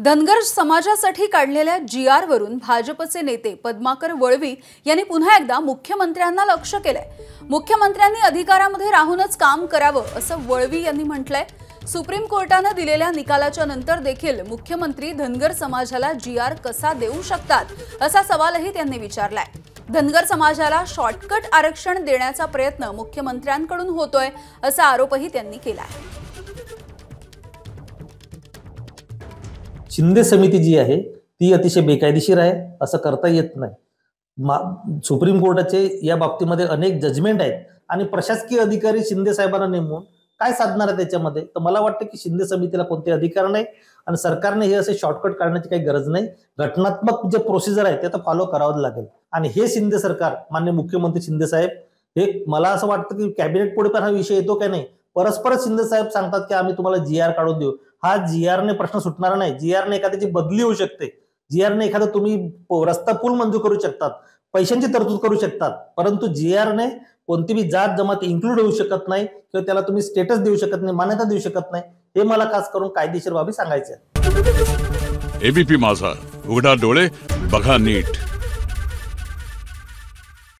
धनगर समाजासाठी काढलेल्या जी.आर. वरून भाजपचे नेते पद्माकर वळवी यांनी पुन्हा एकदा मुख्यमंत्र्यांना लक्ष्य केलंय। मुख्यमंत्र्यांनी अधिकारामध्ये राहूनच काम करावं असं वळवी यांनी म्हटलंय। सुप्रीम कोर्टाने दिलेल्या निकालाच्या नंतर देखील मुख्यमंत्री धनगर समाजाला जी.आर. कसा देऊ शकतात असा सवालही त्यांनी विचारलाय। धनगर समाजाला शॉर्टकट आरक्षण देण्याचा प्रयत्न मुख्यमंत्र्यांकडून होतोय असा आरोपही त्यांनी केलाय। शिंदे समिती जी आहे ती अतिशय बेकायदेशीर आहे, असं करता येत नाही। सुप्रीम कोर्टाचे या बाबतीमध्ये अनेक जजमेंट आहेत आणि प्रशासकीय अधिकारी शिंदे साहेबांना नेमून काय साधणार आहे त्याच्यामध्ये। तर मला वाटतं की शिंदे समितीला कोणते अधिकार नाही आणि सरकारने हे असे शॉर्टकट काढण्याची काही गरज नाही। घटनात्मक जे प्रोसिजर आहे ते आता फॉलो करावं लागेल आणि हे शिंदे सरकार, माननीय मुख्यमंत्री शिंदे साहेब, हे मला असं वाटतं की कॅबिनेट पुढे पण हा विषय येतो का नाही। परस्पर शिंदे साहेब सांगतात की आम्ही तुम्हाला जी.आर. काढून देऊ। हा जी.आर. ने प्रश्न सुटणार नाही। जी.आर. ने एखाद्याची बदली होऊ शकते, जी.आर. ने एखादा तुम्ही रस्ता पूल मंजूर करू शकतात, पैशांची तरतूद करू शकतात, परंतु जी.आर. ने कोणतीही जात जमात इन्क्लूड होऊ शकत नाही किंवा त्याला तुम्ही स्टेटस देऊ शकत नाही, मान्यता देऊ शकत नाही। हे मला खास करून कायदेशीर बाबी सांगायचे आहे। एबीपी माझा, उघडा डोळे बघा नीट।